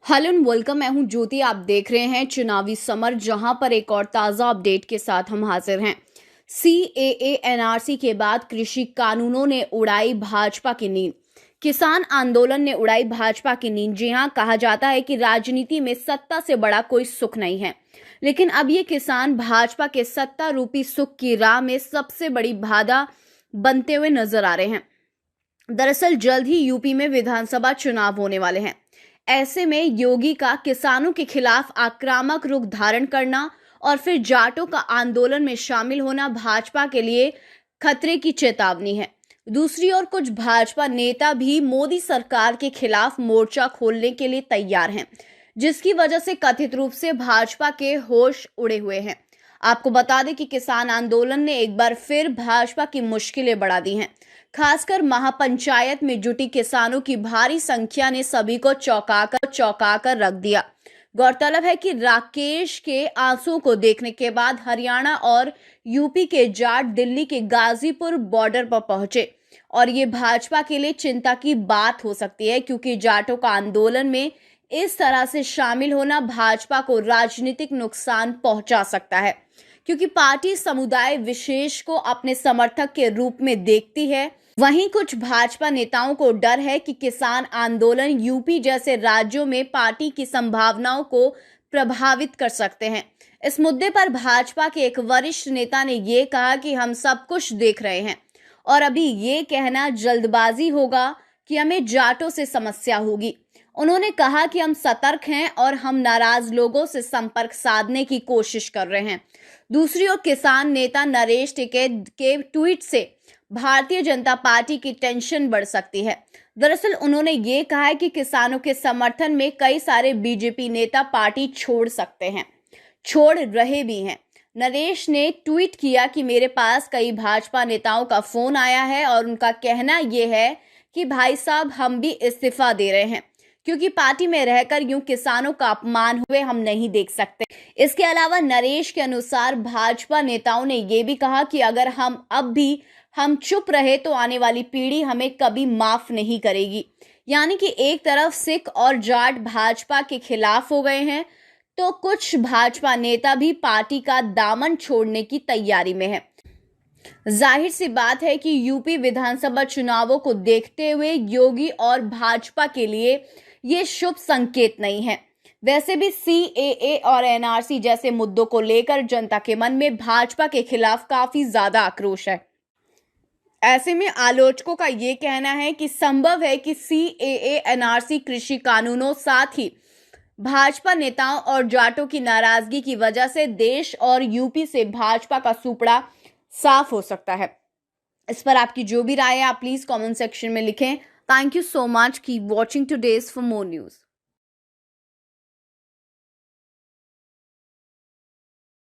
Hello and welcome. मैं हूं ज्योति। आप देख रहे हैं चुनावी समर, जहां पर एक और ताजा अपडेट के साथ हम हाजिर हैं। सीएए एनआरसी के बाद कृषि कानूनों ने उड़ाई भाजपा की नींद। किसान आंदोलन ने उड़ाई भाजपा की नींद। जी हां, कहा जाता है कि राजनीति में सत्ता से बड़ा कोई सुख नहीं है, लेकिन अब ये किसान भाजपा के सत्ता रूपी सुख की राह में सबसे बड़ी बाधा बनते हुए नजर आ रहे हैं। दरअसल जल्द ही यूपी में विधानसभा चुनाव होने वाले हैं। ऐसे में योगी का किसानों के खिलाफ आक्रामक रुख धारण करना और फिर जाटों का आंदोलन में शामिल होना भाजपा के लिए खतरे की चेतावनी है। दूसरी ओर कुछ भाजपा नेता भी मोदी सरकार के खिलाफ मोर्चा खोलने के लिए तैयार हैं, जिसकी वजह से कथित रूप से भाजपा के होश उड़े हुए हैं। आपको बता दें कि किसान आंदोलन ने एक बार फिर भाजपा की मुश्किलें बढ़ा दी हैं। खासकर महापंचायत में जुटी किसानों की भारी संख्या ने सभी को चौंका कर रख दिया। गौरतलब है कि राकेश के आंसुओं को देखने के बाद हरियाणा और यूपी के जाट दिल्ली के गाजीपुर बॉर्डर पर पहुंचे, और ये भाजपा के लिए चिंता की बात हो सकती है, क्योंकि जाटों का आंदोलन में इस तरह से शामिल होना भाजपा को राजनीतिक नुकसान पहुंचा सकता है, क्योंकि पार्टी समुदाय विशेष को अपने समर्थक के रूप में देखती है। वहीं कुछ भाजपा नेताओं को डर है कि किसान आंदोलन यूपी जैसे राज्यों में पार्टी की संभावनाओं को प्रभावित कर सकते हैं। इस मुद्दे पर भाजपा के एक वरिष्ठ नेता ने ये कहा कि हम सब कुछ देख रहे हैं और अभी ये कहना जल्दबाजी होगा कि हमें जाटों से समस्या होगी। उन्होंने कहा कि हम सतर्क हैं और हम नाराज लोगों से संपर्क साधने की कोशिश कर रहे हैं। दूसरी ओर किसान नेता नरेश टिकैत के ट्वीट से भारतीय जनता पार्टी की टेंशन बढ़ सकती है। दरअसल उन्होंने ये कहा है कि किसानों के समर्थन में कई सारे बीजेपी नेता पार्टी छोड़ सकते हैं, छोड़ रहे भी हैं। नरेश ने ट्वीट किया कि मेरे पास कई भाजपा नेताओं का फोन आया है और उनका कहना यह है कि भाई साहब, हम भी इस्तीफा दे रहे हैं, क्योंकि पार्टी में रहकर यूं किसानों का अपमान हुए हम नहीं देख सकते। इसके अलावा नरेश के अनुसार भाजपा नेताओं ने यह भी कहा कि अगर हम चुप रहे तो आने वाली पीढ़ी हमें कभी माफ नहीं करेगी। यानी कि एक तरफ सिख और जाट भाजपा के खिलाफ हो गए हैं, तो कुछ भाजपा नेता भी पार्टी का दामन छोड़ने की तैयारी में है। जाहिर सी बात है कि यूपी विधानसभा चुनावों को देखते हुए योगी और भाजपा के लिए ये शुभ संकेत नहीं है। वैसे भी सीएए और एनआरसी जैसे मुद्दों को लेकर जनता के मन में भाजपा के खिलाफ काफी ज्यादा आक्रोश है। ऐसे में आलोचकों का ये कहना है कि संभव है कि सीएए एनआरसी कृषि कानूनों, साथ ही भाजपा नेताओं और जाटों की नाराजगी की वजह से देश और यूपी से भाजपा का सुपड़ा साफ हो सकता है। इस पर आपकी जो भी राय है आप प्लीज कमेंट सेक्शन में लिखें। Thank you so much. Keep watching today's for more news.